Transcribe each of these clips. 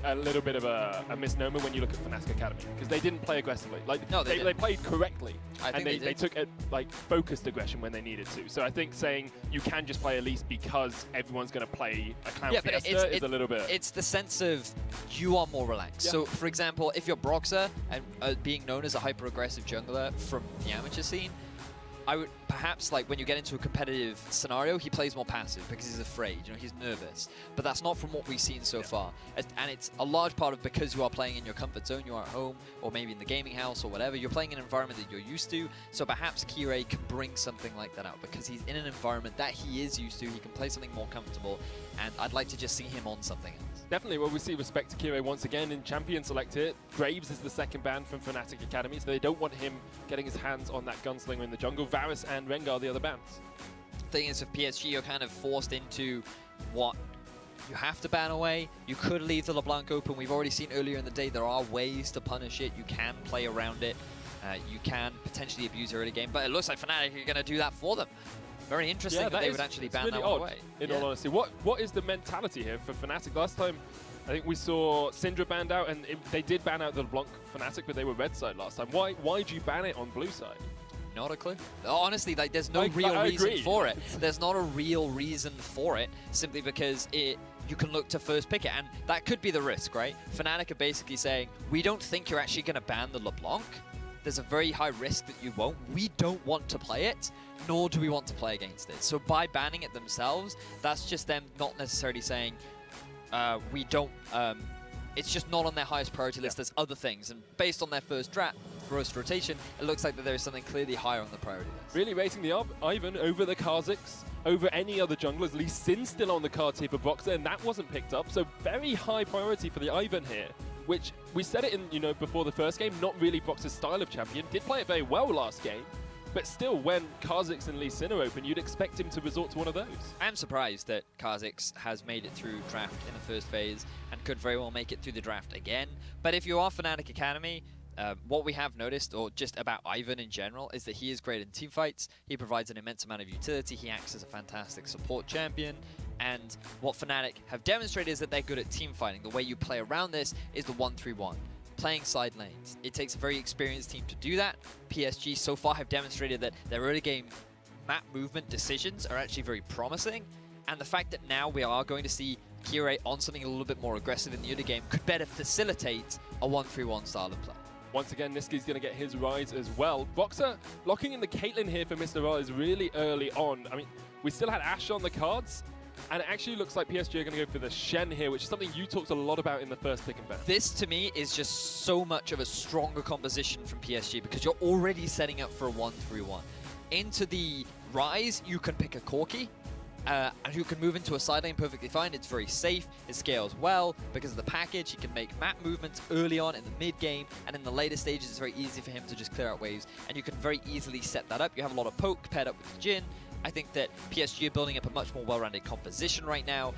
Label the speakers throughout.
Speaker 1: a little bit of a misnomer when you look at Fnatic Academy, because they didn't play aggressively. Like, no, they played correctly, and they took a focused aggression when they needed to. So I think saying you can just play Elise because everyone's going to play a Clown Fiesta is a little bit...
Speaker 2: It's the sense of you are more relaxed. Yeah. So, for example, if you're Broxer and being known as a hyper-aggressive jungler from the amateur scene, I would perhaps, like, when you get into a competitive scenario, he plays more passive because he's afraid, you know, he's nervous. But that's not from what we've seen so far. And it's a large part of because you are playing in your comfort zone, you are at home, or maybe in the gaming house or whatever, you're playing in an environment that you're used to. So perhaps Kirei can bring something like that out because he's in an environment that he is used to, he can play something more comfortable, and I'd like to just see him on something else.
Speaker 1: Definitely, well, we see respect to Kirei once again in Champion Select here. Graves is the second ban from Fnatic Academy, so they don't want him getting his hands on that gunslinger in the jungle. Varus and Rengar, the other bans.
Speaker 2: Thing is, with PSG, you're kind of forced into what you have to ban away. You could leave the LeBlanc open. We've already seen earlier in the day there are ways to punish it. You can play around it. You can potentially abuse early game, but it looks like Fnatic are going to do that for them. Very interesting that they would actually ban
Speaker 1: really
Speaker 2: that
Speaker 1: odd,
Speaker 2: away.
Speaker 1: In all honesty, what is the mentality here for Fnatic? Last time, I think we saw Syndra banned out, and they did ban out the LeBlanc Fnatic, but they were red side last time. Why do you ban it on blue side?
Speaker 2: Not a clue. Honestly, like, there's no real reason for it. There's not a real reason for it, simply because you can look to first pick it, and that could be the risk, right? Fnatic are basically saying, we don't think you're actually going to ban the LeBlanc. There's a very high risk that you won't. We don't want to play it, nor do we want to play against it. So by banning it themselves, that's just them not necessarily saying, we don't, it's just not on their highest priority list. There's other things, and based on their first rotation, it looks like that there is something clearly higher on the priority list.
Speaker 1: Really rating the Ivern over the Kha'Zix, over any other junglers. Lee Sin's still on the cards here for Broxer, and that wasn't picked up. So very high priority for the Ivern here, which we said it in, before the first game, not really Broxer's style of champion. Did play it very well last game, but still, when Kha'Zix and Lee Sin are open, you'd expect him to resort to one of those.
Speaker 2: I am surprised that Kha'Zix has made it through draft in the first phase and could very well make it through the draft again. But if you are Fnatic Academy, what we have noticed, or just about Ivern in general, is that he is great in teamfights. He provides an immense amount of utility. He acts as a fantastic support champion. And what Fnatic have demonstrated is that they're good at teamfighting. The way you play around this is the 1-3-1. Playing side lanes. It takes a very experienced team to do that. PSG so far have demonstrated that their early game map movement decisions are actually very promising. And the fact that now we are going to see Kirei on something a little bit more aggressive in the early game could better facilitate a 1-3-1 style of play.
Speaker 1: Once again, Niski's going to get his rise as well. Broxer locking in the Caitlyn here for Mr. Rise really early on. I mean, we still had Ashe on the cards, and it actually looks like PSG are going to go for the Shen here, which is something you talked a lot about in the first pick and ban.
Speaker 2: This, to me, is just so much of a stronger composition from PSG because you're already setting up for a 1-3-1. Into the Rise, you can pick a Corki, and who can move into a side lane perfectly fine. It's very safe, it scales well because of the package. He can make map movements early on in the mid game, and in the later stages it's very easy for him to just clear out waves, and you can very easily set that up. You have a lot of poke paired up with Jhin. I think that PSG are building up a much more well-rounded composition right now.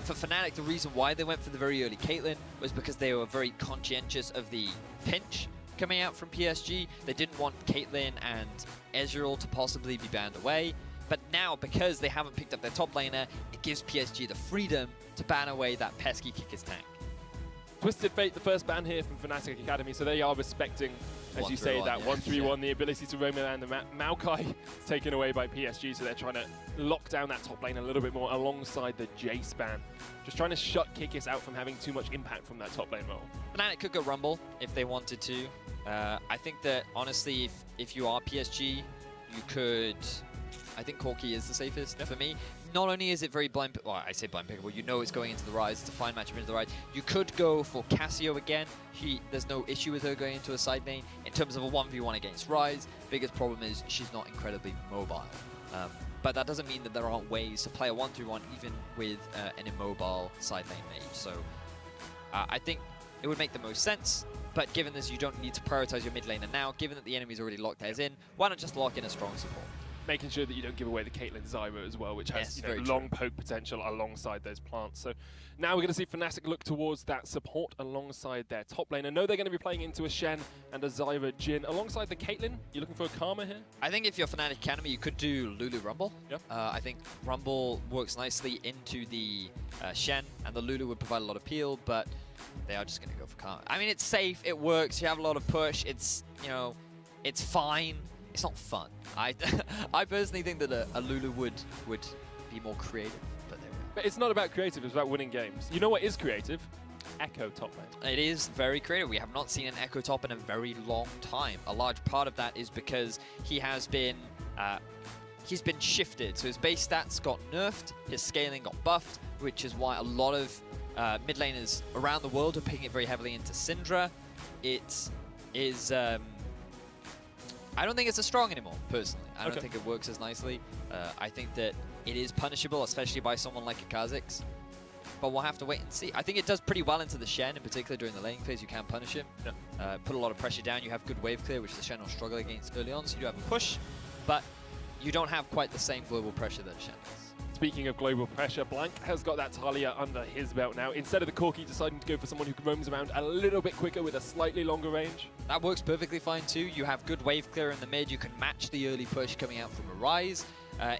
Speaker 2: For Fnatic, the reason why they went for the very early Caitlyn was because they were very conscientious of the pinch coming out from PSG. They didn't want Caitlyn and Ezreal to possibly be banned away. But now, because they haven't picked up their top laner, it gives PSG the freedom to ban away that pesky Kicker's tank.
Speaker 1: Twisted Fate, the first ban here from Fnatic Academy, so they are respecting, as you say, that 1-3-1, the ability to roam around the map. Maokai is taken away by PSG, so they're trying to lock down that top lane a little bit more alongside the Jace ban. Just trying to shut Kikis out from having too much impact from that top lane role.
Speaker 2: Fnatic could go Rumble if they wanted to. I think that, honestly, if you are PSG, you could... I think Corki is the safest for me. Not only is it very blind, well, I say blind pickable, you know it's going into the Rise, it's a fine matchup into the Rise. You could go for Cassio again. There's no issue with her going into a side lane. In terms of a 1v1 against Rise, biggest problem is she's not incredibly mobile. But that doesn't mean that there aren't ways to play a 1-3-1 even with an immobile side lane mage. So I think it would make the most sense. But given this, you don't need to prioritize your mid laner now. Given that the enemy's already locked theirs in, why not just lock in a strong support?
Speaker 1: making sure that you don't give away the Caitlyn Zyra as well, which has
Speaker 2: Yes,
Speaker 1: long poke potential alongside those plants. So now we're going to see Fnatic look towards that support alongside their top lane. I know they're going to be playing into a Shen and a Zyra Jhin alongside the Caitlyn. You looking for a Karma here?
Speaker 2: I think if you're Fnatic Academy, you could do Lulu Rumble.
Speaker 1: Yep.
Speaker 2: I think Rumble works nicely into the Shen, and the Lulu would provide a lot of peel, but they are just going to go for Karma. I mean, it's safe, it works, you have a lot of push, it's, it's fine. It's not fun. I personally think that a Lulu would be more creative, but there we go.
Speaker 1: But it's not about creative, it's about winning games. You know what is creative? Echo top lane.
Speaker 2: It is very creative. We have not seen an Echo top in a very long time. A large part of that is because he has been he's been shifted. So his base stats got nerfed, his scaling got buffed, which is why a lot of mid laners around the world are picking it very heavily into Syndra. It is I don't think it's as strong anymore, personally. I don't think it works as nicely. I think that it is punishable, especially by someone like a Kha'Zix. But we'll have to wait and see. I think it does pretty well into the Shen, in particular during the laning phase. You can punish him, put a lot of pressure down. You have good wave clear, which the Shen will struggle against early on, so you do have a push. But you don't have quite the same global pressure that Shen does.
Speaker 1: Speaking of global pressure, Blank has got that Talia under his belt now. Instead of the Corki deciding to go for someone who roams around a little bit quicker with a slightly longer range.
Speaker 2: That works perfectly fine too. You have good wave clear in the mid. You can match the early push coming out from a Rise.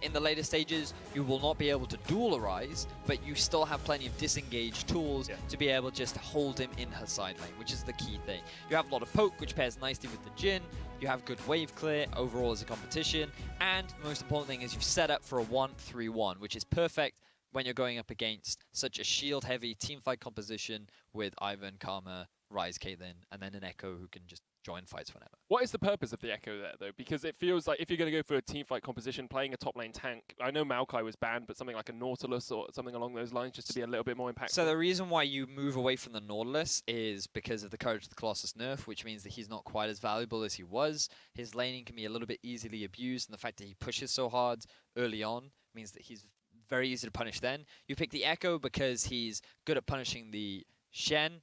Speaker 2: In the later stages, you will not be able to duel a Rise, but you still have plenty of disengage tools to be able just to hold him in her side lane, which is the key thing. You have a lot of poke, which pairs nicely with the Jhin. You have good wave clear overall as a competition. And the most important thing is you've set up for a 1-3-1, which is perfect when you're going up against such a shield-heavy teamfight composition with Ivern, Karma, Rise, Caitlyn, and then an Echo who can just join fights whenever.
Speaker 1: What is the purpose of the Echo there, though? Because it feels like if you're going to go for a teamfight composition, playing a top lane tank, I know Maokai was banned, but something like a Nautilus or something along those lines just to be a little bit more impactful.
Speaker 2: So the reason why you move away from the Nautilus is because of the Courage of the Colossus nerf, which means that he's not quite as valuable as he was. His laning can be a little bit easily abused, and the fact that he pushes so hard early on means that he's very easy to punish then. You pick the Echo because he's good at punishing the Shen.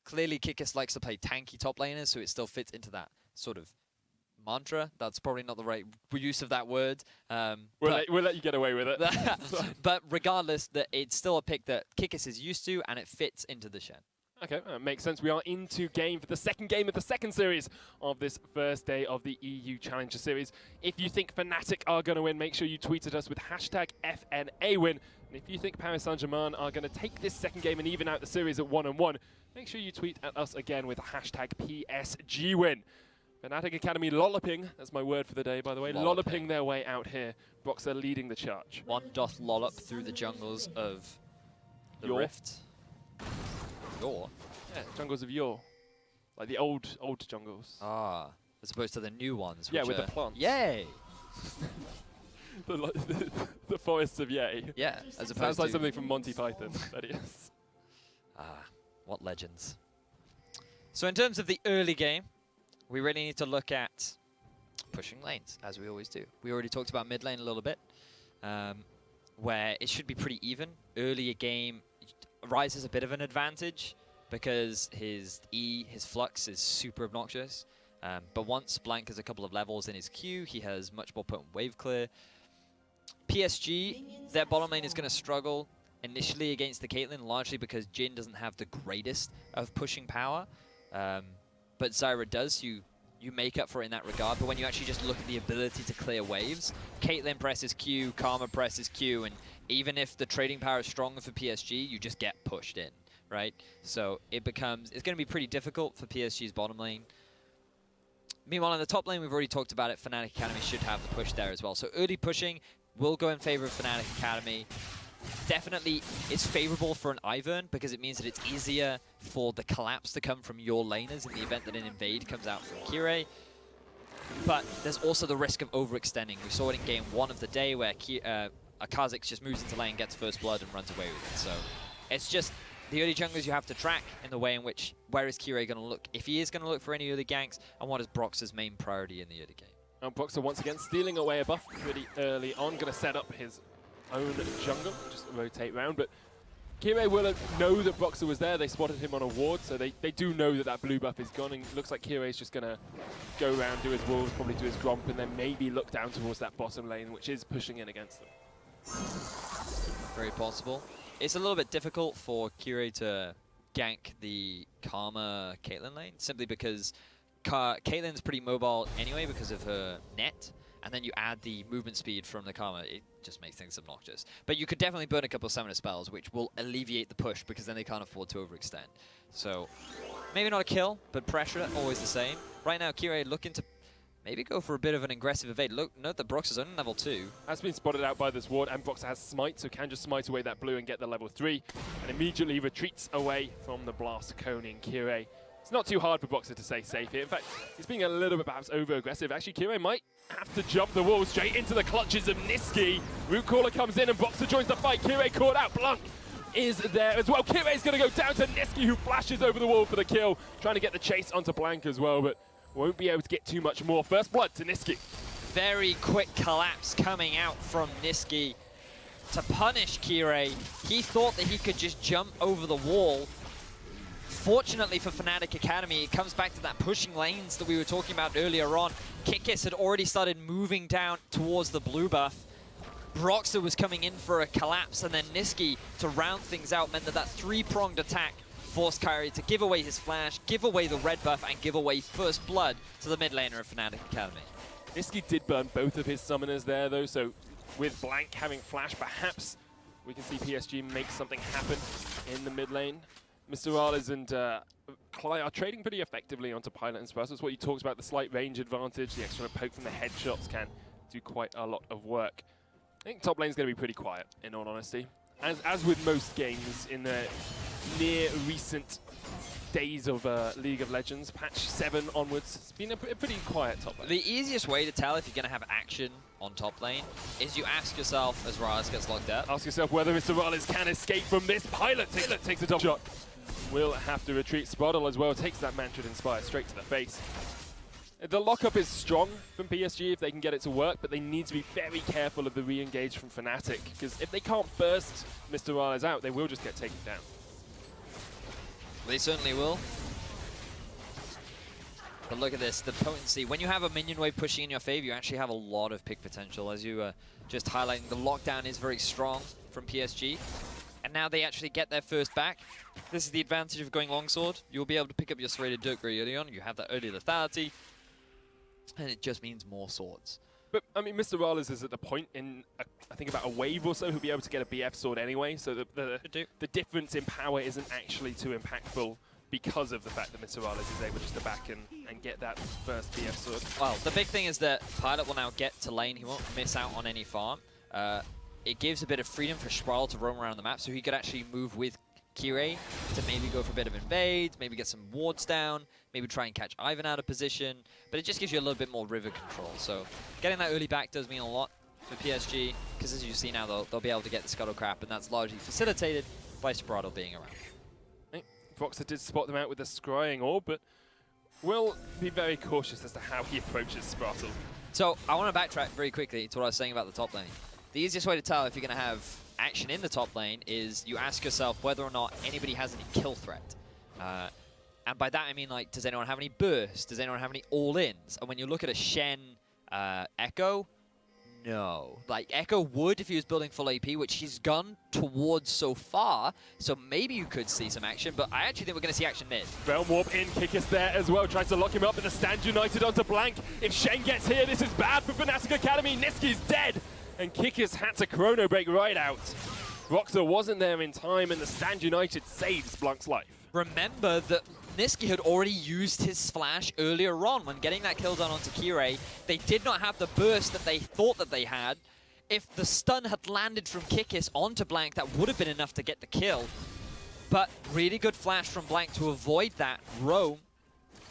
Speaker 2: Clearly, Kikis likes to play tanky top laners, so it still fits into that sort of mantra. That's probably not the right use of that word.
Speaker 1: We'll let you get away with it.
Speaker 2: But regardless, it's still a pick that Kikis is used to, and it fits into the Shen.
Speaker 1: Okay, makes sense. We are into game for the second game of the second series of this first day of the EU Challenger Series. If you think Fnatic are going to win, make sure you tweet at us with hashtag FNAWin. And if you think Paris Saint-Germain are going to take this second game and even out the series at 1-1, make sure you tweet at us again with hashtag PSGWin. Fnatic Academy lolloping, that's my word for the day, by the way, lolloping their way out here. Boxer leading the charge.
Speaker 2: One doth lollop through the jungles of the Rift. Yor?
Speaker 1: Yeah, jungles of Yor. Like the old jungles.
Speaker 2: Ah, as opposed to the new ones.
Speaker 1: Yeah,
Speaker 2: which
Speaker 1: with the plants.
Speaker 2: Yay!
Speaker 1: the forests of Yay.
Speaker 2: Yeah, as opposed
Speaker 1: Sounds like
Speaker 2: to
Speaker 1: something from Monty Python, that is.
Speaker 2: Ah, what legends. So in terms of the early game, we really need to look at pushing lanes, as we always do. We already talked about mid lane a little bit, where it should be pretty even. Earlier game, Rise is a bit of an advantage because his flux is super obnoxious. But once Blank has a couple of levels in his queue, he has much more potent wave clear. PSG, their bottom lane is going to struggle initially against the Caitlyn, largely because Jhin doesn't have the greatest of pushing power. But Zyra does, you make up for it in that regard. But when you actually just look at the ability to clear waves, Caitlyn presses Q, Karma presses Q, and even if the trading power is stronger for PSG, you just get pushed in, right? So it's going to be pretty difficult for PSG's bottom lane. Meanwhile, in the top lane, we've already talked about it, Fnatic Academy should have the push there as well. So early pushing will go in favor of Fnatic Academy. Definitely, it's favorable for an Ivern because it means that it's easier for the collapse to come from your laners in the event that an invade comes out from Kirei. But there's also the risk of overextending. We saw it in game 1 of the day where a Kha'Zix just moves into lane, gets first blood, and runs away with it. So it's just the early junglers you have to track in the way in which, where is Kirei going to look? If he is going to look for any early ganks, and what is Brox's main priority in the early game?
Speaker 1: And Boxer once again stealing away a buff pretty early on, going to set up his own jungle, just rotate round, but Kirei will know that Boxer was there. They spotted him on a ward, so they do know that that blue buff is gone. And it looks like Kirei's just going to go around, do his wolves, probably do his gromp, and then maybe look down towards that bottom lane, which is pushing in against them.
Speaker 2: Very possible. It's a little bit difficult for Kirei to gank the Karma Caitlyn lane, simply because Caitlyn's pretty mobile anyway because of her net, and then you add the movement speed from the Karma, it just makes things obnoxious. But you could definitely burn a couple of summoner spells, which will alleviate the push because then they can't afford to overextend. So maybe not a kill, but pressure always the same. Right now, Kirei looking to maybe go for a bit of an aggressive evade. Look, note that Brox is only level 2.
Speaker 1: Has been spotted out by this ward, and Brox has smite, so can just smite away that blue and get the level 3, and immediately retreats away from the blast coning Kirei. It's not too hard for Boxer to stay safe here. In fact, he's being a little bit perhaps over-aggressive. Actually, Kirei might have to jump the wall straight into the clutches of Niski. Root Caller comes in and Boxer joins the fight. Kirei caught out. Blanc is there as well. Kirei's going to go down to Niski, who flashes over the wall for the kill, trying to get the chase onto Blanc as well, but won't be able to get too much more. First blood to Niski.
Speaker 2: Very quick collapse coming out from Niski to punish Kirei. He thought that he could just jump over the wall. Fortunately for Fnatic Academy, it comes back to that pushing lanes that we were talking about earlier on. Kikis had already started moving down towards the blue buff. Broxer was coming in for a collapse, and then Niski, to round things out, meant that that three-pronged attack forced Kyrie to give away his flash, give away the red buff, and give away first blood to the mid laner of Fnatic Academy.
Speaker 1: Niski did burn both of his summoners there, though, so with Blanc having flash, perhaps we can see PSG make something happen in the mid lane. Mr. Rales and Cly are trading pretty effectively onto Pilot and Sparta. That's what you talked about, the slight range advantage, the extra poke from the headshots can do quite a lot of work. I think top lane's going to be pretty quiet, in all honesty. As with most games in the near recent days of League of Legends, patch 7 onwards, it's been a pretty quiet top lane.
Speaker 2: The easiest way to tell if you're going to have action on top lane is you ask yourself as Rales gets locked out.
Speaker 1: Ask yourself whether Mr. Rales can escape from this. Pilot takes a double shot. Will have to retreat. Sproddle as well takes that Mantrid Inspire straight to the face. The lockup is strong from PSG if they can get it to work, but they need to be very careful of the re-engage from Fnatic, because if they can't burst Mr. Rales out, they will just get taken down.
Speaker 2: They certainly will. But look at this, the potency. When you have a minion wave pushing in your favor, you actually have a lot of pick potential. As you were just highlighting, the lockdown is very strong from PSG. And now they actually get their first back. This is the advantage of going longsword. You'll be able to pick up your serrated dirk very early on. You have that early lethality. And it just means more swords.
Speaker 1: But, I mean, Mr. Rales is at the point in, I think, about a wave or so, he'll be able to get a BF sword anyway. So the difference in power isn't actually too impactful because of the fact that Mr. Rales is able just to back and get that first BF sword.
Speaker 2: Well, the big thing is that Pilot will now get to lane. He won't miss out on any farm. It gives a bit of freedom for Sproddle to roam around the map, so he could actually move with Kirei to maybe go for a bit of invades, maybe get some wards down, maybe try and catch Ivan out of position, but it just gives you a little bit more river control. So getting that early back does mean a lot for PSG, because as you see now, they'll be able to get the Scuttle Crap, and that's largely facilitated by Sproddle being around.
Speaker 1: Right. Voxer did spot them out with the Scrying Orb, but will be very cautious as to how he approaches Sproddle.
Speaker 2: So I want to backtrack very quickly to what I was saying about the top lane. The easiest way to tell if you're going to have action in the top lane is you ask yourself whether or not anybody has any kill threat. And by that I mean, like, does anyone have any bursts? Does anyone have any all-ins? And when you look at a Shen Echo, no. Like, Echo would if he was building full AP, which he's gone towards so far, so maybe you could see some action, but I actually think we're going to see action mid.
Speaker 1: Realm Warp in, Kikis there as well, tries to lock him up, but the stand united onto Blanc. If Shen gets here, this is bad for Fnatic Academy. Niski's dead, and Kikis had to chrono break right out. Roxer wasn't there in time, and the stand united saves Blanc's life.
Speaker 2: Remember that Niski had already used his flash earlier on when getting that kill done onto Kirei. They did not have the burst that they thought that they had. If the stun had landed from Kikis onto Blanc, that would have been enough to get the kill. But really good flash from Blanc to avoid that roam,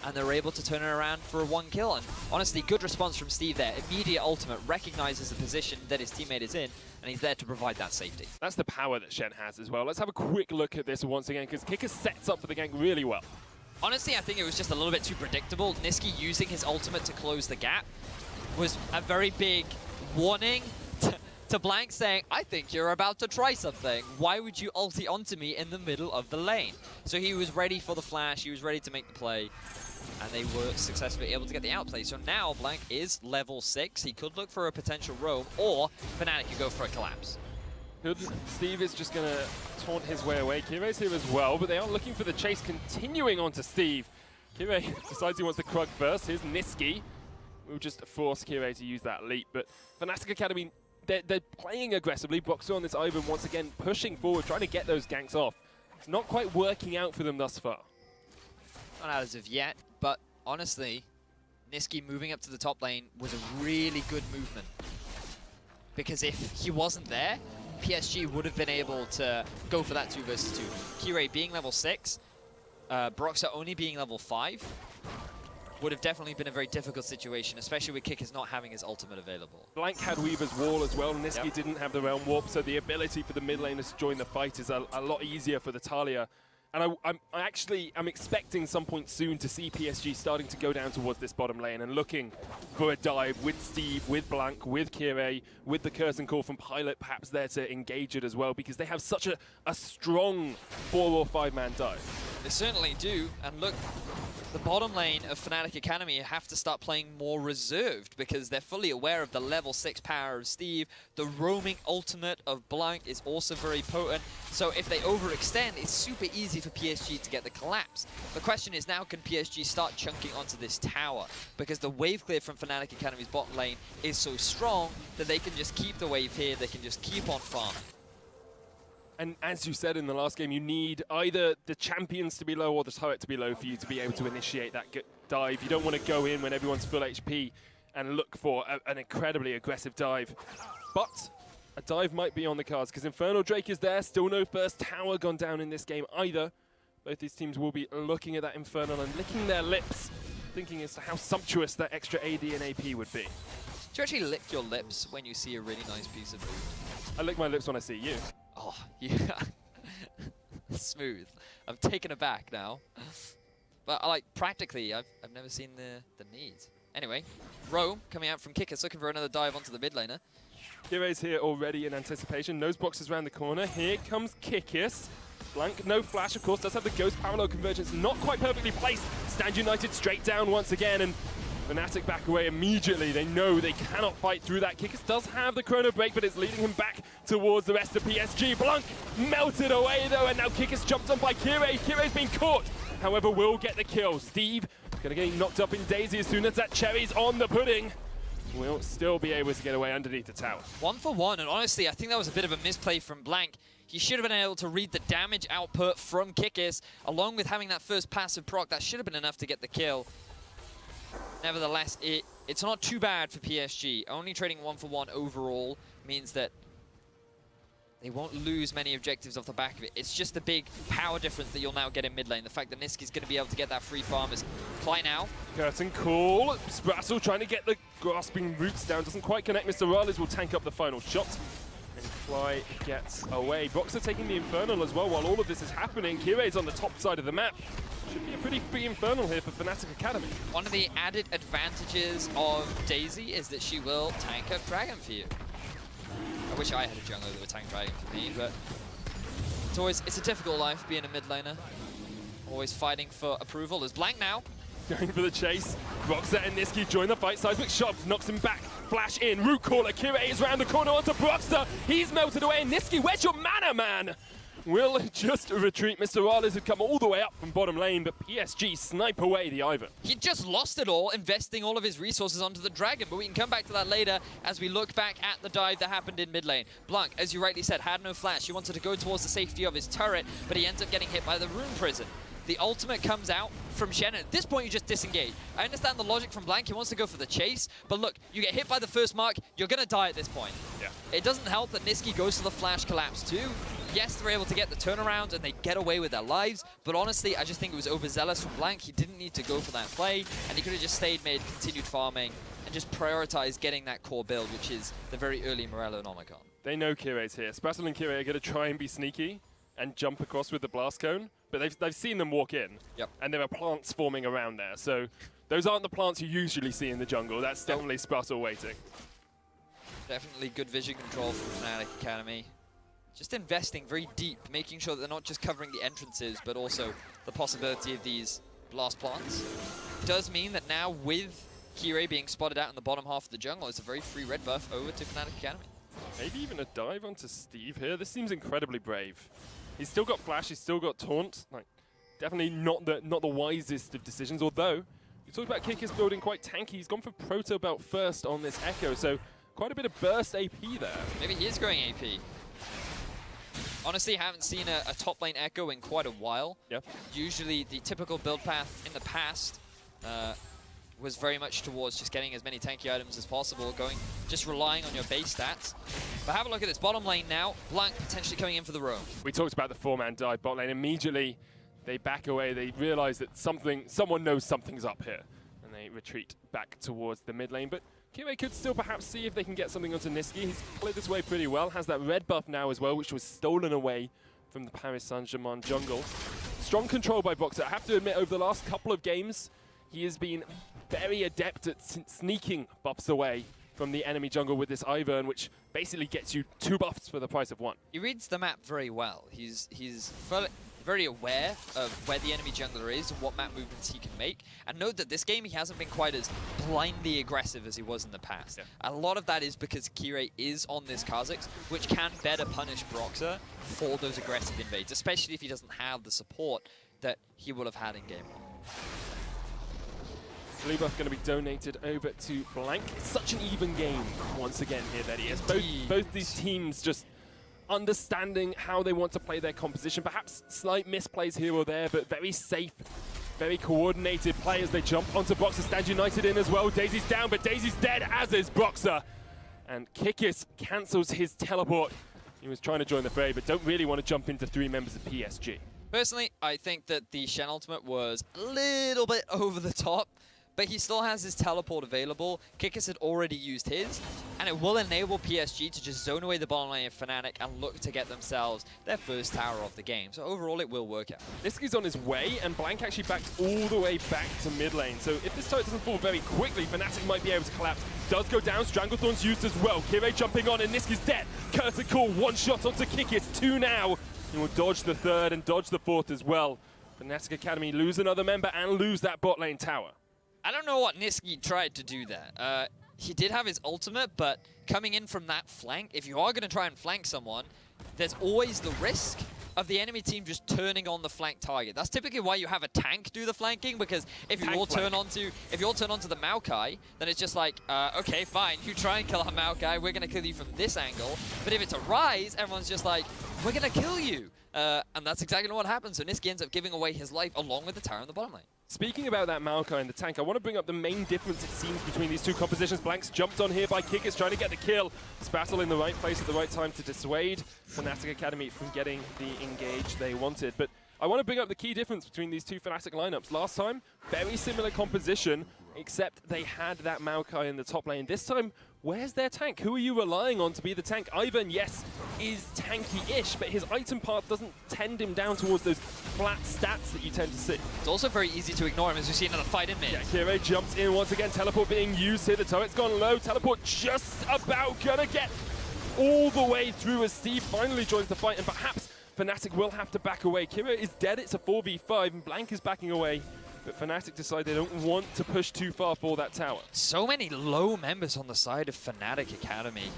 Speaker 2: and they're able to turn it around for a 1 kill. And honestly, good response from Steve there. Immediate ultimate, recognizes the position that his teammate is in, and he's there to provide that safety.
Speaker 1: That's the power that Shen has as well. Let's have a quick look at this once again, because Kikis sets up for the gank really well.
Speaker 2: Honestly, I think it was just a little bit too predictable. Niski using his ultimate to close the gap was a very big warning to Blank saying, I think you're about to try something. Why would you ulti onto me in the middle of the lane? So he was ready for the flash, he was ready to make the play, and they were successfully able to get the outplay. So now Blank is level 6. He could look for a potential roam, or Fnatic could go for a collapse.
Speaker 1: Steve is just going to taunt his way away. Kirei's here as well, but they are looking for the chase, continuing on to Steve. Kirei decides he wants to Krug first. Here's Niski. We'll just force Kirei to use that leap, but Fnatic Academy, they're playing aggressively. Boxer on this Ivan once again pushing forward, trying to get those ganks off. It's not quite working out for them thus far.
Speaker 2: Not as of yet, but honestly, Niski moving up to the top lane was a really good movement. Because if he wasn't there, PSG would have been able to go for that 2 versus 2. Kirei being level 6, Broxah only being level 5, would have definitely been a very difficult situation, especially with Kickers not having his ultimate available.
Speaker 1: Blank had Weaver's Wall as well. Niski didn't have the Realm Warp, so the ability for the mid laners to join the fight is a lot easier for the Talia. And I'm expecting some point soon to see PSG starting to go down towards this bottom lane and looking for a dive with Steve, with Blank, with Kirei, with the Curtain Call from Pilot perhaps there to engage it as well, because they have such a strong 4 or 5 man dive.
Speaker 2: They certainly do, and look, the bottom lane of Fnatic Academy have to start playing more reserved because they're fully aware of the level 6 power of Steve. The roaming ultimate of Blank is also very potent, so if they overextend, it's super easy for PSG to get the collapse. The question is now, can PSG start chunking onto this tower? Because the wave clear from Fnatic Academy's bottom lane is so strong that they can just keep the wave here, they can just keep on farming.
Speaker 1: And as you said in the last game, you need either the champions to be low or the turret to be low for you to be able to initiate that dive. You don't want to go in when everyone's full HP and look for an incredibly aggressive dive. But a dive might be on the cards because Infernal Drake is there. Still no first tower gone down in this game either. Both these teams will be looking at that Infernal and licking their lips, thinking as to how sumptuous that extra AD and AP would be.
Speaker 2: Do you actually lick your lips when you see a really nice piece of food?
Speaker 1: I lick my lips when I see you.
Speaker 2: Oh, yeah. Smooth. I'm taken aback now. But like practically, I've never seen the need. Anyway, Rome coming out from Kickers, looking for another dive onto the mid laner.
Speaker 1: Kirei's here already in anticipation. Nose boxes around the corner. Here comes Kickers. Blank, no flash, of course, does have the Ghost Parallel Convergence, not quite perfectly placed. Stand United straight down once again, and Fnatic back away immediately. They know they cannot fight through that. Kickers does have the Chrono Break, but it's leading him back towards the rest of PSG. Blank melted away though, and now Kickers jumped on by Kirei. Kirei's been caught, however, will get the kill. Steve gonna get knocked up in Daisy as soon as that cherry's on the pudding. Will still be able to get away underneath the tower.
Speaker 2: 1 for 1, and honestly, I think that was a bit of a misplay from Blank. He should have been able to read the damage output from Kickers, along with having that first passive proc. That should have been enough to get the kill. Nevertheless, it's not too bad for PSG. Only trading 1 for 1 overall means that they won't lose many objectives off the back of it. It's just the big power difference that you'll now get in mid lane. The fact that Niski's going to be able to get that free farm is Cly now.
Speaker 1: Curtain Call. Sprassel trying to get the grasping roots down. Doesn't quite connect. Mr. Rales will tank up the final shot. And Fly gets away. Boxer taking the Infernal as well while all of this is happening. Kirei's on the top side of the map. Should be a pretty free Infernal here for Fnatic Academy.
Speaker 2: One of the added advantages of Daisy is that she will tank up Dragon for you. I wish I had a jungler that would tank Dragon for me, but it's a difficult life being a mid laner. Always fighting for approval. There's Blank now.
Speaker 1: Going for the chase. Boxer and Niski join the fight. Seismic shot knocks him back. Flash in. Root caller. Kirei is round the corner onto Boxer. He's melted away. And Niski, where's your mana, man? Will just retreat. Mr. Rales had come all the way up from bottom lane, but PSG snipe away the Ivan.
Speaker 2: He just lost it all, investing all of his resources onto the Dragon, but we can come back to that later as we look back at the dive that happened in mid lane. Blank, as you rightly said, had no flash. He wanted to go towards the safety of his turret, but he ends up getting hit by the Rune Prison. The ultimate comes out from Shen. At this point, you just disengage. I understand the logic from Blank. He wants to go for the chase, but look, you get hit by the first mark, you're going to die at this point.
Speaker 1: Yeah.
Speaker 2: It doesn't help that Niski goes for the flash collapse too. Yes, they're able to get the turnaround and they get away with their lives, but honestly, I just think it was overzealous from Blank. He didn't need to go for that play, and he could have just stayed mid, continued farming, and just prioritized getting that core build, which is the very early Morello-Nomicon.
Speaker 1: They know Kirei's here. Sprassel and Kirei are going to try and be sneaky and jump across with the blast cone, but they've seen them walk in, and there are plants forming around there, so those aren't the plants you usually see in the jungle. That's definitely Sprassel waiting.
Speaker 2: Definitely good vision control from Fnatic Academy. Just investing very deep, making sure that they're not just covering the entrances, but also the possibility of these blast plants. Does mean that now with Kirei being spotted out in the bottom half of the jungle, it's a very free red buff over to Fnatic Academy.
Speaker 1: Maybe even a dive onto Steve here. This seems incredibly brave. He's still got flash, he's still got taunt. Like, definitely not the wisest of decisions, although we talked about Kikis building quite tanky. He's gone for Proto Belt first on this Echo, so quite a bit of burst AP there.
Speaker 2: Maybe he is going AP. Honestly, haven't seen a top lane Echo in quite a while.
Speaker 1: Yep.
Speaker 2: Usually the typical build path in the past was very much towards just getting as many tanky items as possible, just relying on your base stats. But have a look at this bottom lane now. Blank potentially coming in for the roam.
Speaker 1: We talked about the 4-man dive bot lane. Immediately, they back away. They realize that someone knows something's up here, and they retreat back towards the mid lane. But Kirei could still perhaps see if they can get something onto Niski. He's cleared this way pretty well. Has that red buff now as well, which was stolen away from the Paris Saint-Germain jungle. Strong control by Boxer. I have to admit, over the last couple of games, he has been very adept at sneaking buffs away from the enemy jungle with this Ivern, which basically gets you 2 buffs for the price of 1.
Speaker 2: He reads the map very well. He's very aware of where the enemy jungler is and what map movements he can make. And note that this game he hasn't been quite as blindly aggressive as he was in the past.
Speaker 1: Yeah.
Speaker 2: A lot of that is because Kirei is on this Kha'Zix, which can better punish Broxah for those aggressive invades, especially if he doesn't have the support that he will have had in game 1.
Speaker 1: Blue buff going to be donated over to Blank. It's such an even game once again here that he is. Both these teams just understanding how they want to play their composition. Perhaps slight misplays here or there, but very safe, very coordinated play as they jump onto Boxer. Stand United in as well. Daisy's down, but Daisy's dead, as is Boxer. And Kikis cancels his teleport. He was trying to join the fray, but don't really want to jump into 3 members of PSG.
Speaker 2: Personally, I think that the Shen ultimate was a little bit over the top, but he still has his teleport available. Kikis had already used his, and it will enable PSG to just zone away the bottom lane of Fnatic and look to get themselves their first tower of the game. So overall, it will work out.
Speaker 1: Niski's on his way, and Blank actually backed all the way back to mid lane. So if this turret doesn't fall very quickly, Fnatic might be able to collapse. Does go down, Stranglethorn's used as well. Kirei jumping on, and Niski's dead. Curtain call, 1 shot onto Kikis, 2 now. He will dodge the 3rd and dodge the 4th as well. Fnatic Academy lose another member and lose that bot lane tower.
Speaker 2: I don't know what Niski tried to do there. He did have his ultimate, but coming in from that flank, if you are going to try and flank someone, there's always the risk of the enemy team just turning on the flank target. That's typically why you have a tank do the flanking, because if you all turn onto the Maokai, then it's just like, okay, fine, you try and kill our Maokai, we're going to kill you from this angle. But if it's a Rise, everyone's just like, we're going to kill you. And that's exactly what happens. So Niski ends up giving away his life along with the tower in the bottom lane.
Speaker 1: Speaking about that Maokai and the tank, I want to bring up the main difference, it seems, between these two compositions. Blank's jumped on here by Kikis, trying to get the kill. Spattle in the right place at the right time to dissuade Fnatic Academy from getting the engage they wanted. But I want to bring up the key difference between these two Fnatic lineups. Last time, very similar composition, except they had that Maokai in the top lane. This time, where's their tank? Who are you relying on to be the tank? Ivern, yes, is tanky-ish, but his item path doesn't tend him down towards those flat stats that you tend to see.
Speaker 2: It's also very easy to ignore him as we see another fight in mid.
Speaker 1: Yeah, Kirei jumps in once again. Teleport being used here. The turret's gone low. Teleport just about gonna get all the way through as Steve finally joins the fight, and perhaps Fnatic will have to back away. Kirei is dead. It's a 4v5, and Blank is backing away. But Fnatic decide they don't want to push too far for that tower.
Speaker 2: So many low members on the side of Fnatic Academy.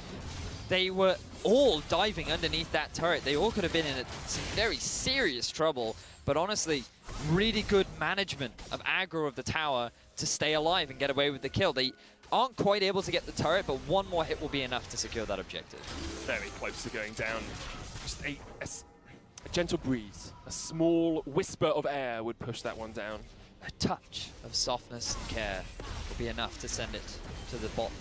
Speaker 2: They were all diving underneath that turret. They all could have been in some very serious trouble. But honestly, really good management of aggro of the tower to stay alive and get away with the kill. They aren't quite able to get the turret, but 1 more hit will be enough to secure that objective.
Speaker 1: Very close to going down. Just a gentle breeze. A small whisper of air would push that one down.
Speaker 2: A touch of softness and care will be enough to send it to the bottom.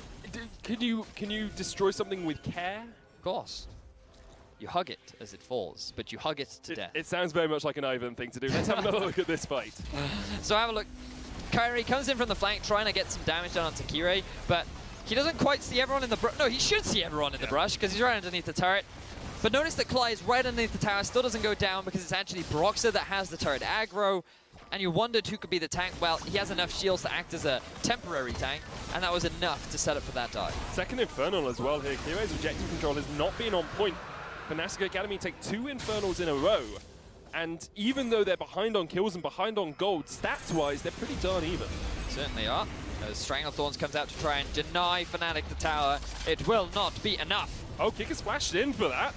Speaker 1: Can you destroy something with care?
Speaker 2: Of course. You hug it as it falls, but you hug it to death.
Speaker 1: It sounds very much like an Ivern thing to do. Let's have another look at this fight.
Speaker 2: So have a look. Kairi comes in from the flank trying to get some damage done onto Kirei, but he doesn't quite see everyone in the brush. No, he should see everyone in the brush because he's right underneath the turret. But notice that Clyde is right underneath the tower, still doesn't go down because it's actually Broxah that has the turret aggro. and you wondered who could be the tank. Well, he has enough shields to act as a temporary tank, and that was enough to set up for that dive.
Speaker 1: Second Infernal as well here. Kirei's objective control has not been on point. Fnatic Academy take 2 Infernals in a row, and even though they're behind on kills and behind on gold, stats-wise, they're pretty darn even.
Speaker 2: Certainly are. As Stranglethorns comes out to try and deny Fnatic the tower, it will not be enough.
Speaker 1: Oh, Kick has flashed in for that.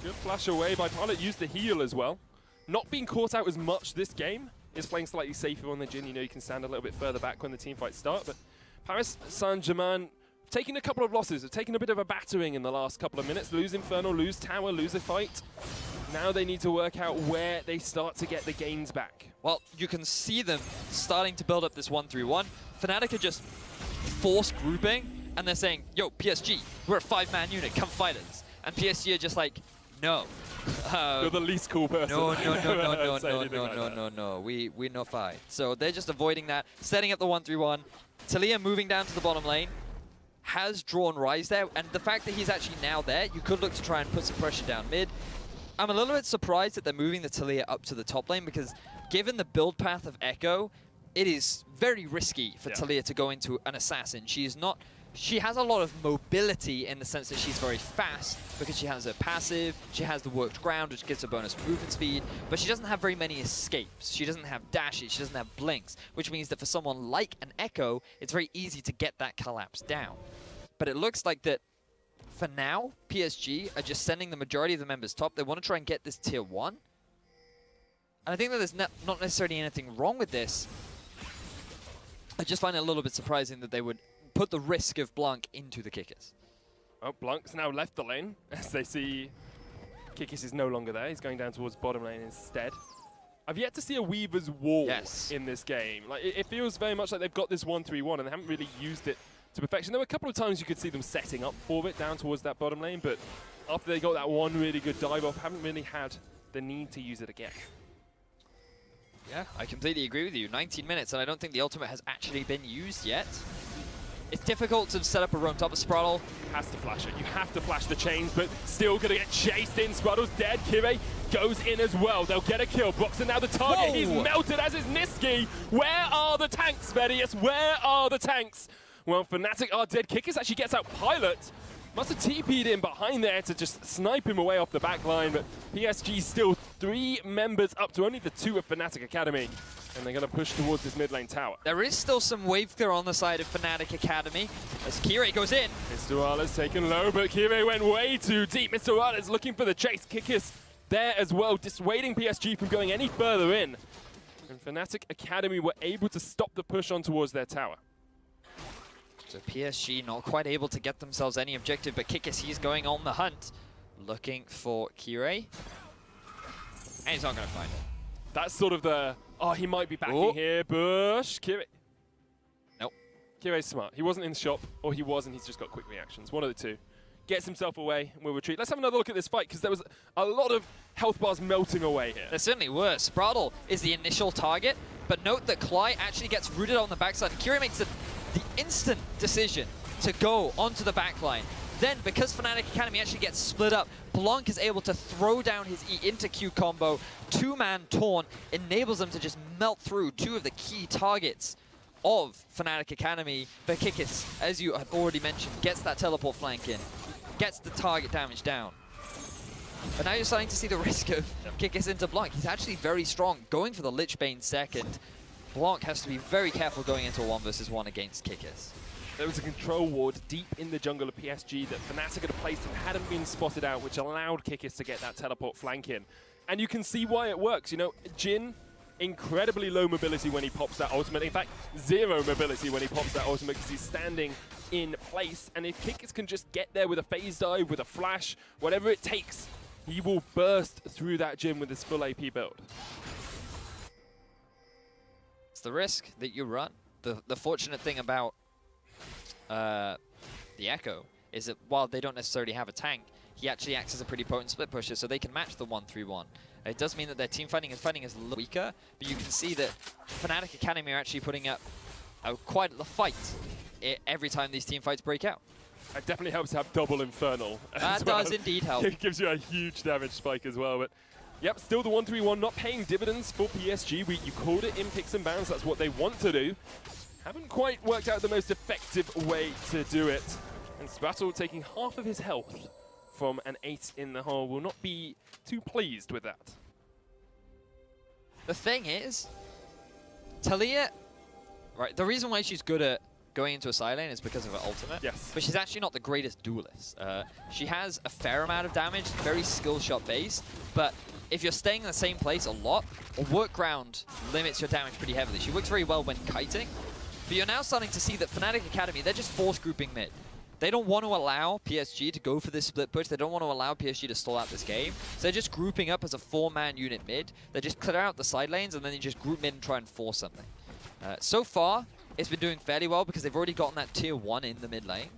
Speaker 1: Good flash away by Pilot, used the heal as well. Not being caught out as much this game. Is playing slightly safer on the Jhin. You know, you can stand a little bit further back when the team fights start, but Paris Saint-Germain taking a couple of losses, have taken a bit of a battering in the last couple of minutes. Lose Infernal, lose Tower, lose a fight. Now they need to work out where they start to get the gains back.
Speaker 2: Well, you can see them starting to build up this 1-3-1. Fnatic are just forced grouping, and they're saying, yo, PSG, we're a 5-man unit, come fight us. And PSG are just like, no.
Speaker 1: You're the least cool person.
Speaker 2: No. We no fight. So they're just avoiding that, setting up the 1-3-1. Taliyah moving down to the bottom lane, has drawn Rise there, and the fact that he's actually now there, you could look to try and put some pressure down mid. I'm a little bit surprised that they're moving the Taliyah up to the top lane, because given the build path of Echo, it is very risky for Taliyah to go into an assassin. She has a lot of mobility in the sense that she's very fast because she has a passive, she has the worked ground, which gives her bonus movement speed, but she doesn't have very many escapes. She doesn't have dashes, she doesn't have blinks, which means that for someone like an Echo, it's very easy to get that collapse down. But it looks like that for now, PSG are just sending the majority of the members top. They want to try and get this tier 1. And I think that there's not necessarily anything wrong with this. I just find it a little bit surprising that they would put the risk of Blanc into the Kickers.
Speaker 1: Oh, Blanc's now left the lane as they see Kikis is no longer there. He's going down towards bottom lane instead. I've yet to see a Weaver's Wall in this game. Like it feels very much like they've got this 1-3-1 and they haven't really used it to perfection. There were a couple of times you could see them setting up for it down towards that bottom lane, but after they got that one really good dive off, haven't really had the need to use it again.
Speaker 2: Yeah, I completely agree with you. 19 minutes, and I don't think the ultimate has actually been used yet. It's difficult to set up a roam top of Spraddle.
Speaker 1: Has to flash it. You have to flash the chains, but still going to get chased in. Spraddle's dead. Kirei goes in as well. They'll get a kill. Brock's now the target. Whoa. He's melted, as is Niski. Where are the tanks, Vedius? Where are the tanks? Well, Fnatic are dead. Kickers actually gets out Pilot. Must have TP'd in behind there to just snipe him away off the back line, but PSG still 3 members up to only the 2 of Fnatic Academy. And they're going to push towards this mid lane tower.
Speaker 2: There is still some wave clear on the side of Fnatic Academy as Kirei goes in.
Speaker 1: Mr. Ala's taken low, but Kirei went way too deep. Mr. Ala's looking for the chase. Kikis there as well, dissuading PSG from going any further in. And Fnatic Academy were able to stop the push on towards their tower.
Speaker 2: So PSG not quite able to get themselves any objective, but Kikis, he's going on the hunt, looking for Kirei. And he's not going to find it.
Speaker 1: That's sort of the, oh, he might be backing here. Bush, Kirei.
Speaker 2: Nope.
Speaker 1: Kirei's smart. He wasn't in the shop, or he was, and he's just got quick reactions. One of the two. Gets himself away and will retreat. Let's have another look at this fight, because there was a lot of health bars melting away here.
Speaker 2: There certainly were. Spraddle is the initial target, but note that Klai actually gets rooted on the backside. Kirei makes the instant decision to go onto the backline. Then, because Fnatic Academy actually gets split up, Blanc is able to throw down his E into Q combo. 2-man taunt enables them to just melt through 2 of the key targets of Fnatic Academy. But Kikis, as you have already mentioned, gets that teleport flank in, gets the target damage down. But now you're starting to see the risk of Kikis into Blanc. He's actually very strong, going for the Lich Bane second. Blanc has to be very careful going into a 1-versus-1 against Kikis.
Speaker 1: There was a control ward deep in the jungle of PSG that Fnatic had placed and hadn't been spotted out, which allowed Kikis to get that teleport flank in. And you can see why it works. You know, Jhin, incredibly low mobility when he pops that ultimate. In fact, 0 mobility when he pops that ultimate because he's standing in place. And if Kikis can just get there with a phase dive, with a flash, whatever it takes, he will burst through that Jhin with his full AP build.
Speaker 2: It's the risk that you run. The fortunate thing about the Echo is that while they don't necessarily have a tank, he actually acts as a pretty potent split pusher, so they can match the 1-3-1. It does mean that their team fighting is a little weaker, but you can see that Fnatic Academy are actually putting up quite a fight every time these team fights break out.
Speaker 1: It definitely helps to have double Infernal.
Speaker 2: That does indeed help.
Speaker 1: It gives you a huge damage spike as well, but Yep, still the 1-3-1, not paying dividends for PSG. You called it in picks and bans, that's what they want to do. Haven't quite worked out the most effective way to do it. And Sprattle taking half of his health from an 8 in the hole will not be too pleased with that.
Speaker 2: The thing is, Talia, right, the reason why she's good at going into a side lane is because of her ultimate.
Speaker 1: Yes.
Speaker 2: But she's actually not the greatest duelist. She has a fair amount of damage, very skill shot based, but if you're staying in the same place a lot, a work ground limits your damage pretty heavily. She works very well when kiting, but you're now starting to see that Fnatic Academy, they're just force grouping mid. They don't want to allow PSG to go for this split push. They don't want to allow PSG to stall out this game. So they're just grouping up as a 4-man unit mid. They just clear out the side lanes and then they just group mid and try and force something. So far, it's been doing fairly well because they've already gotten that tier 1 in the mid lane.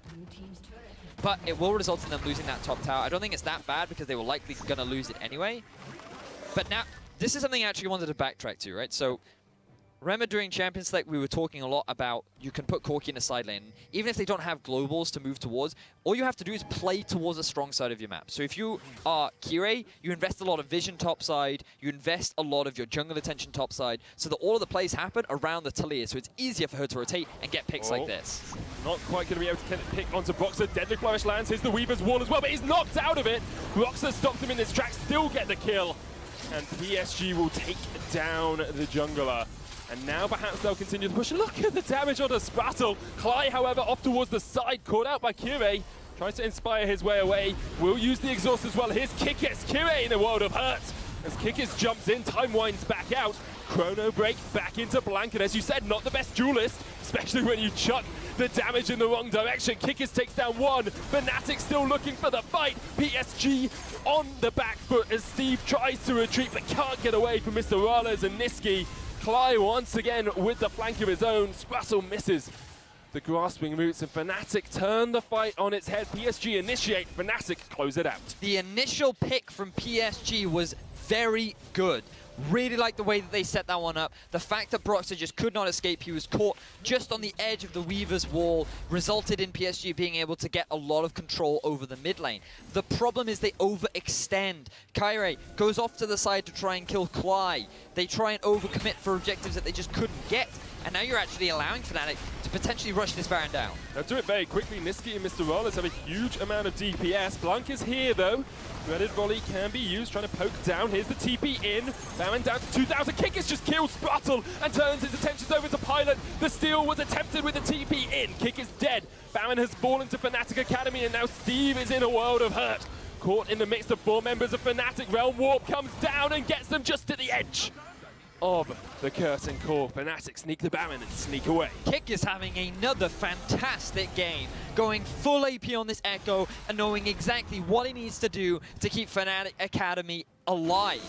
Speaker 2: But it will result in them losing that top tower. I don't think it's that bad because they were likely going to lose it anyway. But now, this is something I actually wanted to backtrack to, right? So, remember during Champions Select, we were talking a lot about you can put Corki in a side lane. Even if they don't have globals to move towards, all you have to do is play towards a strong side of your map. So if you are Kirei, you invest a lot of vision topside, you invest a lot of your jungle attention topside, so that all of the plays happen around the Talia, so it's easier for her to rotate and get picks like this.
Speaker 1: Not quite going to be able to pick onto Broxer. Deadly Flourish lands. Here's the Weaver's Wall as well, but he's knocked out of it. Broxer stops him in his tracks, still get the kill. And PSG will take down the jungler. And now perhaps they'll continue to push. Look at the damage on the Sprattle. Klai, however, off towards the side, caught out by Kirei. Tries to inspire his way away. Will use the exhaust as well. Here's Kikis. Kirei in a world of hurt. As Kikis jumps in, time winds back out. Chrono break back into Blanket. As you said, not the best duelist, especially when you chuck the damage in the wrong direction. Kikis takes down one. Fnatic still looking for the fight. PSG on the back foot as Steve tries to retreat but can't get away from Mr. Rales and Niski. Klai once again with the flank of his own. Sprattle misses the grasping roots and Fnatic turn the fight on its head. PSG initiate, Fnatic close it out.
Speaker 2: The initial pick from PSG was very good. Really like the way that they set that one up. The fact that Broxer just could not escape, he was caught just on the edge of the Weaver's Wall, resulted in PSG being able to get a lot of control over the mid lane. The problem is they overextend. Kairi goes off to the side to try and kill Klai. They try and overcommit for objectives that they just couldn't get. And now you're actually allowing Fnatic to potentially rush this Baron down.
Speaker 1: Now do it very quickly. Niski and Mr. Rollers have a huge amount of DPS. Blanc is here though. Threaded volley can be used, trying to poke down. Here's the TP in. Baron down to 2,000. Kikis just kills Sprattle and turns his attentions over to Pilot. The steal was attempted with the TP in. Kikis dead. Baron has fallen to Fnatic Academy and now Steve is in a world of hurt. Caught in the midst of 4 members of Fnatic. Realm Warp comes down and gets them just to the edge of the curtain core. Fnatic sneak the Baron and sneak away.
Speaker 2: Kick is having another fantastic game, going full AP on this Echo and knowing exactly what he needs to do to keep Fnatic Academy alive.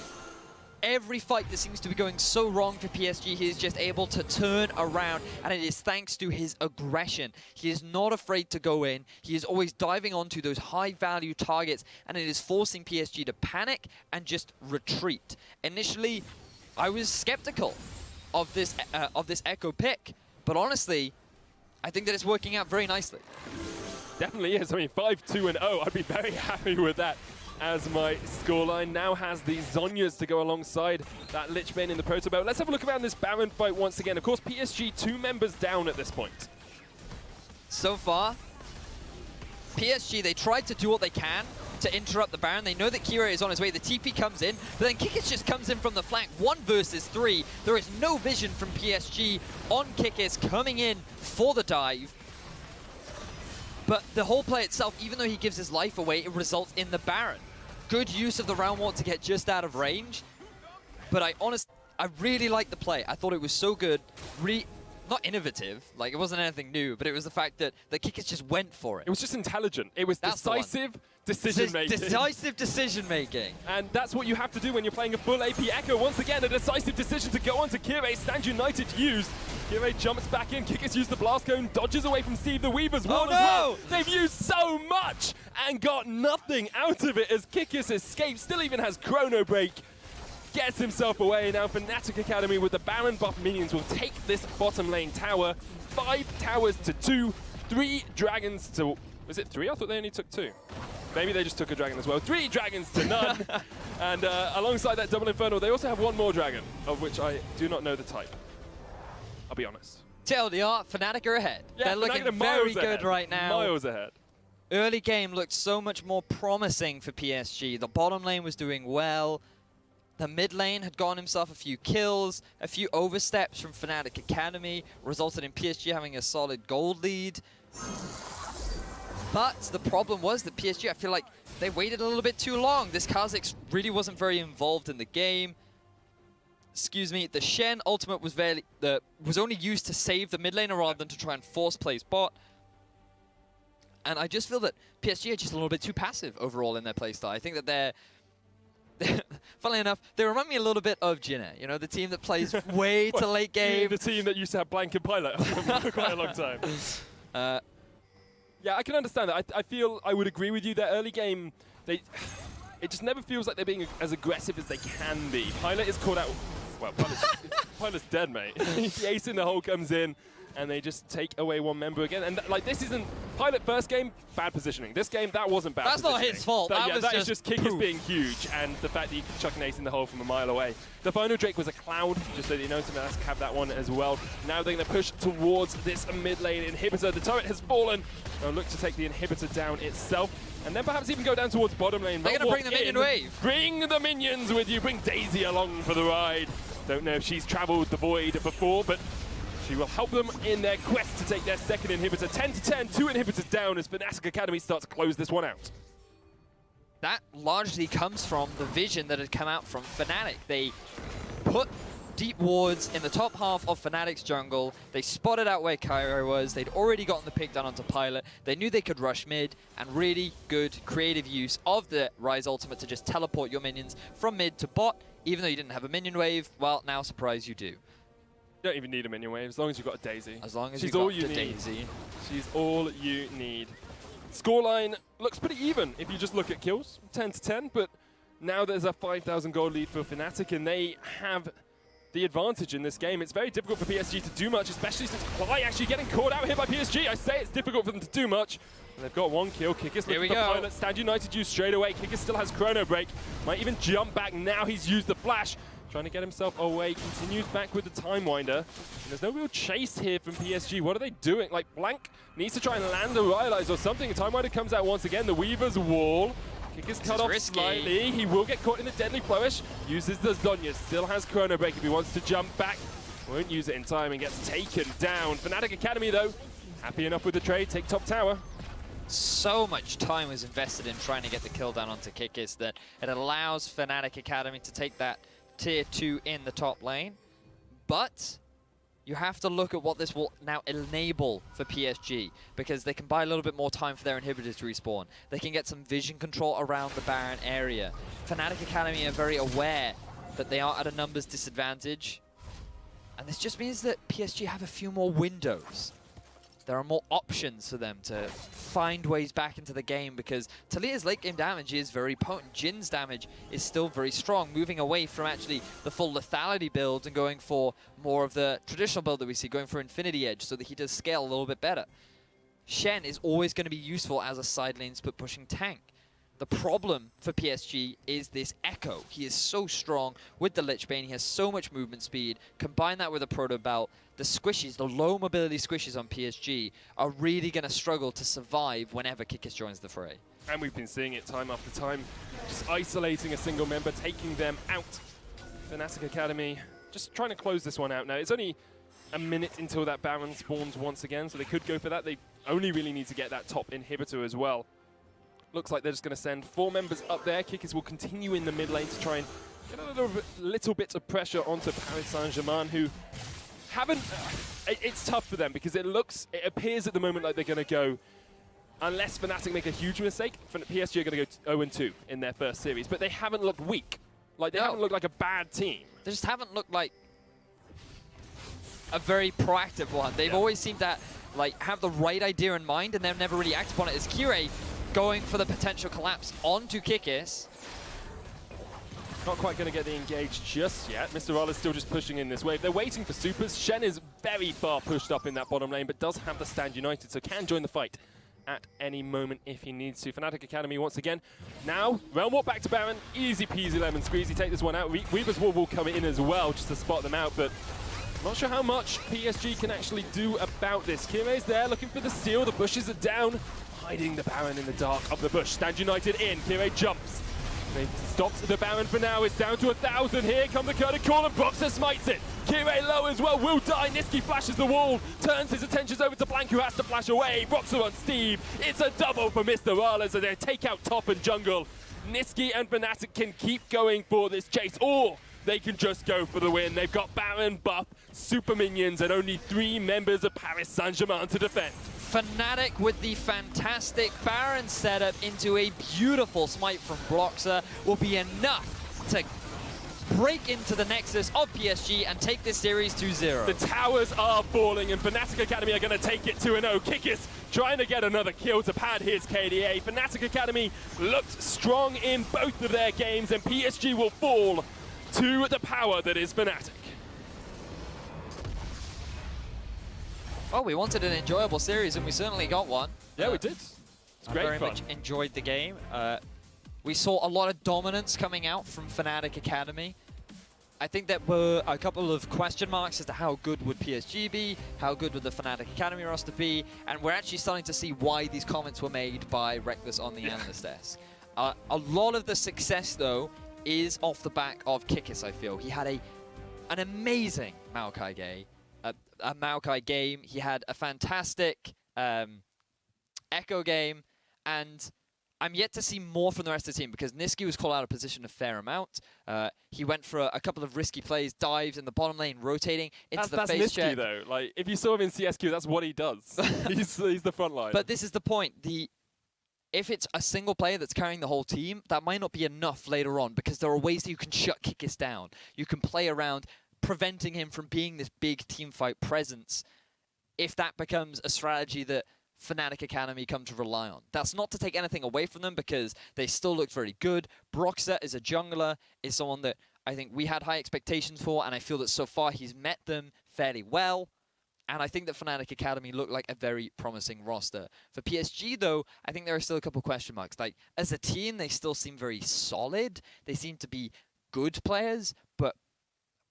Speaker 2: Every fight that seems to be going so wrong for PSG, he is just able to turn around, and it is thanks to his aggression. He is not afraid to go in. He is always diving onto those high-value targets, and it is forcing PSG to panic and just retreat. Initially, I was skeptical of this Echo pick, but I think that it's working out very nicely.
Speaker 1: Definitely is. I mean, 5-2-0. I'd be very happy with that as my scoreline. Now has the Zhonyas to go alongside that Lich Bane in the Proto Belt. Let's have a look around this Baron fight once again. Of course, PSG 2 members down at this point.
Speaker 2: So far, PSG, they tried to do what they can to interrupt the Baron. They know that Kira is on his way. The TP comes in, but then Kikis just comes in from the flank. 1 versus 3. There is no vision from PSG on Kikis coming in for the dive. But the whole play itself, even though he gives his life away, it results in the Baron. Good use of the Realm Warp to get just out of range. But I really liked the play. I thought it was so good. Not innovative, like it wasn't anything new, but it was the fact that the Kikis just went for it.
Speaker 1: It was just intelligent. It was decisive decision-making.
Speaker 2: Decisive decision-making.
Speaker 1: And that's what you have to do when you're playing a full AP Echo. Once again, a decisive decision to go on to Kirei. Stand United used. Kirei jumps back in. Kikis used the Blast Cone, dodges away from Steve the Weaver's Wall as well. They've used so much and got nothing out of it as Kikis escapes. Still even has Chrono Break. Gets himself away. Now Fnatic Academy with the Baron buff minions will take this bottom lane tower. 5 towers to 2, 3 dragons to... Was it 3? I thought they only took 2. Maybe they just took a dragon as well. 3 dragons to none. And alongside that double Inferno, they also have one more dragon, of which I do not know the type. I'll be honest.
Speaker 2: TLDR, Fnatic are ahead.
Speaker 1: Yeah,
Speaker 2: they're looking very good right now.
Speaker 1: Miles ahead.
Speaker 2: Early game looked so much more promising for PSG. The bottom lane was doing well. The mid lane had gotten himself a few kills. A few oversteps from Fnatic Academy resulted in PSG having a solid gold lead. But the problem was that PSG, I feel like they waited a little bit too long. This Kha'Zix really wasn't very involved in the game. Excuse me, the Shen ultimate was only used to save the mid laner rather than to try and force plays bot. And I just feel that PSG are just a little bit too passive overall in their playstyle. I think that they're funnily enough, they remind me a little bit of Jinna, you know, the team that plays way to late game.
Speaker 1: The team that used to have Blank and Pilot for quite a long time. Yeah, I can understand that. I feel I would agree with you that early game, it just never feels like they're being as aggressive as they can be. Pilot is caught out. Well, Pilot's dead, mate. The ace in the hole comes in, and they just take away one member again. And like, this isn't Pilot first game, bad positioning. This game, that wasn't bad.
Speaker 2: That's not his fault.
Speaker 1: That is just Kickers being huge, and the fact that you can chuck an ace in the hole from a mile away. The final Drake was a cloud, just so you know, so let's have that one as well. Now they're going to push towards this mid lane inhibitor. The turret has fallen. They'll look to take the inhibitor down itself, and then perhaps even go down towards bottom lane.
Speaker 2: They're going to bring the minion wave.
Speaker 1: Bring the minions with you. Bring Daisy along for the ride. Don't know if she's traveled the void before, but she will help them in their quest to take their second inhibitor. 10-10, 2 inhibitors down as Fnatic Academy starts to close this one out.
Speaker 2: That largely comes from the vision that had come out from Fnatic. They put deep wards in the top half of Fnatic's jungle. They spotted out where Kyro was. They'd already gotten the pick done onto Pilot. They knew they could rush mid, and really good creative use of the Ryze ultimate to just teleport your minions from mid to bot. Even though you didn't have a minion wave, well, now surprise you do.
Speaker 1: You don't even need a minion wave as long as you've got a Daisy.
Speaker 2: As long as
Speaker 1: she's
Speaker 2: you've got
Speaker 1: all you
Speaker 2: the
Speaker 1: need.
Speaker 2: Daisy.
Speaker 1: She's all you need. Scoreline looks pretty even if you just look at kills, 10-10, but now there's a 5,000 gold lead for Fnatic, and they have the advantage in this game. It's very difficult for PSG to do much, especially since Cly actually getting caught out here by PSG. I say it's difficult for them to do much. And they've got one kill. Kickers looking for Pilot. Stand United used straight away. Kickers still has Chrono Break. Might even jump back. Now he's used the flash. Trying to get himself away. Continues back with the Time Winder. And there's no real chase here from PSG. What are they doing? Like, Blank needs to try and land a Rylai's or something. Time Winder comes out once again. The Weaver's Wall. Kick is cut off slightly. He will get caught in the Deadly Flourish. Uses the Zhonya. Still has Chrono Break if he wants to jump back. Won't use it in time and gets taken down. Fnatic Academy, though, happy enough with the trade. Take top tower.
Speaker 2: So much time was invested in trying to get the kill down onto Kickers that it allows Fnatic Academy to take that tier 2 in the top lane. But you have to look at what this will now enable for PSG, because they can buy a little bit more time for their inhibitors to respawn. They can get some vision control around the Baron area. Fnatic Academy are very aware that they are at a numbers disadvantage, and this just means that PSG have a few more windows. There are more options for them to find ways back into the game, because Talia's late game damage is very potent. Jin's damage is still very strong, moving away from actually the full lethality build and going for more of the traditional build that we see, going for Infinity Edge so that he does scale a little bit better. Shen is always going to be useful as a side lane split pushing tank. The problem for PSG is this Echo. He is so strong with the Lich Bane. He has so much movement speed. Combine that with a Proto Belt. The squishes, the low mobility squishes on PSG are really going to struggle to survive whenever Kickers joins the fray.
Speaker 1: And we've been seeing it time after time. Just isolating a single member, taking them out. Fnatic Academy just trying to close this one out now. It's only a minute until that Baron spawns once again, so they could go for that. They only really need to get that top inhibitor as well. Looks like they're just going to send 4 members up there. Kickers will continue in the mid lane to try and get a little bit of pressure onto Paris Saint-Germain, who haven't... it's tough for them because it appears at the moment like they're going to go, unless Fnatic make a huge mistake, PSG are going to go 0-2 in their first series. But they haven't looked weak. Like, they haven't looked like a bad team.
Speaker 2: They just haven't looked like a very proactive one. They've always seemed to have the right idea in mind, and they've never really acted upon it. As Kire going for the potential collapse onto Kickers.
Speaker 1: Not quite going to get the engage just yet. Mr. Roller's still just pushing in this wave. They're waiting for supers. Shen is very far pushed up in that bottom lane, but does have the stand United, so can join the fight at any moment if he needs to. Fnatic Academy once again. Now, Realm Warp back to Baron. Easy peasy lemon squeezy. Take this one out. Weaver's Wall will come in as well just to spot them out, but not sure how much PSG can actually do about this. Kire's there looking for the steal. The bushes are down. Hiding the Baron in the dark of the bush. Stand United in. Kire jumps. They've stopped the Baron for now. It's down to 1,000. Here come the curtain call and Boxer smites it. Kire low as well, will die. Niski flashes the wall, turns his attentions over to Blank, who has to flash away. Boxer on Steve. It's a double for Mr. Rales as they take out top and jungle. Niski and Fnatic can keep going for this chase, or they can just go for the win. They've got Baron, Buff, Super Minions, and only 3 members of Paris Saint-Germain to defend.
Speaker 2: Fnatic with the fantastic Baron setup into a beautiful smite from Bloxer will be enough to break into the nexus of PSG and take this series 2-0.
Speaker 1: The towers are falling and Fnatic Academy are going to take it 2-0. Kikis trying to get another kill to pad his KDA. Fnatic Academy looked strong in both of their games and PSG will fall to the power that is Fnatic.
Speaker 2: Well, we wanted an enjoyable series, and we certainly got one.
Speaker 1: Yeah, we did. It's great
Speaker 2: very
Speaker 1: fun.
Speaker 2: much enjoyed the game. We saw a lot of dominance coming out from Fnatic Academy. I think there were a couple of question marks as to how good would PSG be, how good would the Fnatic Academy roster be, and we're actually starting to see why these comments were made by Reckless on the analyst desk. A lot of the success, though, is off the back of Kikis, I feel. He had an amazing Maokai game. He had a fantastic Echo game, and I'm yet to see more from the rest of the team because Niski was called out of position a fair amount. He went for a couple of risky plays, dives in the bottom lane, rotating into the face check.
Speaker 1: That's Niski though. Like, if you saw him in CSQ, that's what he does. he's the front line.
Speaker 2: But this is the point. If it's a single player that's carrying the whole team, that might not be enough later on because there are ways that you can shut Kikis down. You can play around preventing him from being this big teamfight presence if that becomes a strategy that Fnatic Academy come to rely on. That's not to take anything away from them because they still look very good. Broxer is a jungler, is someone that I think we had high expectations for, and I feel that so far he's met them fairly well. And I think that Fnatic Academy look like a very promising roster. For PSG, though, I think there are still a couple question marks. Like, as a team, they still seem very solid. They seem to be good players, but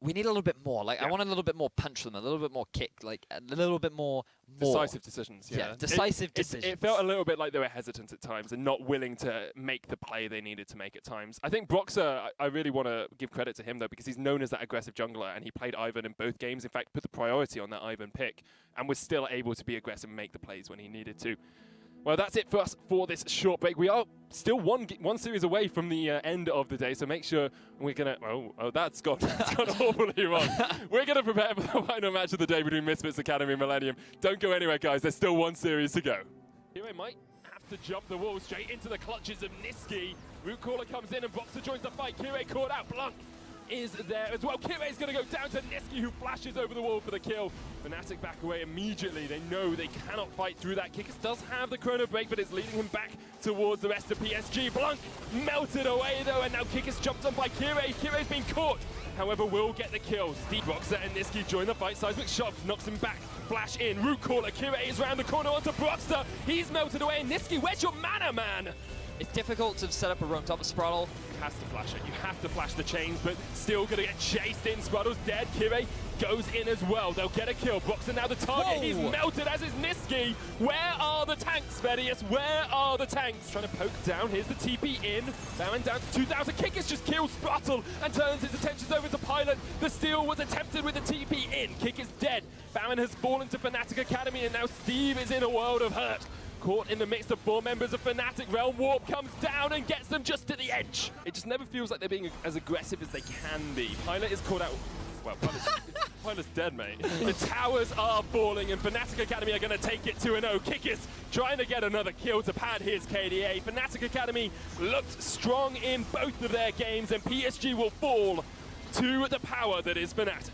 Speaker 2: we need a little bit more. Like, I want a little bit more punch from them, a little bit more kick, like a little bit more.
Speaker 1: Decisive decisions, yeah.
Speaker 2: Decisive decisions.
Speaker 1: It felt a little bit like they were hesitant at times and not willing to make the play they needed to make at times. I think Broxer, I really want to give credit to him, though, because he's known as that aggressive jungler, and he played Ivern in both games. In fact, put the priority on that Ivern pick, and was still able to be aggressive and make the plays when he needed to. Well, that's it for us for this short break. We are still one series away from the end of the day, so make sure we're going to... Oh, that's gone awfully wrong. We're going to prepare for the final match of the day between Misfits Academy and Millennium. Don't go anywhere, guys. There's still one series to go. Hero might have to jump the wall straight into the clutches of Niski. Root Caller comes in and Boxer joins the fight. Kire caught out. Blanc is there as well. Kire is going to go down to Niski, who flashes over the wall for the kill. Fnatic back away immediately. They know they cannot fight through that. Kikis does have the chrono break, but it's leading him back towards the rest of PSG. Blanc melted away though, and now Kikis jumped on by Kire. Kire's been caught, however, will get the kill. Steve Broxer and Niski join the fight. Seismic shot knocks him back. Flash in. Root Caller. Kire is round the corner onto Broxer. He's melted away. And Niski, where's your mana, man?
Speaker 2: It's difficult to set up a roam top of Spraddle.
Speaker 1: Has to flash it. You have to flash the chains, but still gonna get chased in. Spraddle's dead. Kire goes in as well. They'll get a kill. Broxer now the target. Whoa. He's melted, as is Niski. Where are the tanks, Vedius? Where are the tanks? Trying to poke down. Here's the TP in. Baron down to 2,000. Kikis just kills Spraddle and turns his attentions over to Pilot. The steal was attempted with the TP in. Kikis dead. Baron has fallen to Fnatic Academy, and now Steve is in a world of hurt. Caught in the midst of 4 members of Fnatic. Realm Warp comes down and gets them just to the edge. It just never feels like they're being as aggressive as they can be. Pilot is caught out. Well, Pilot's dead, mate. The towers are falling and Fnatic Academy are going to take it 2-0. Kikis trying to get another kill to pad his KDA. Fnatic Academy looked strong in both of their games and PSG will fall to the power that is Fnatic.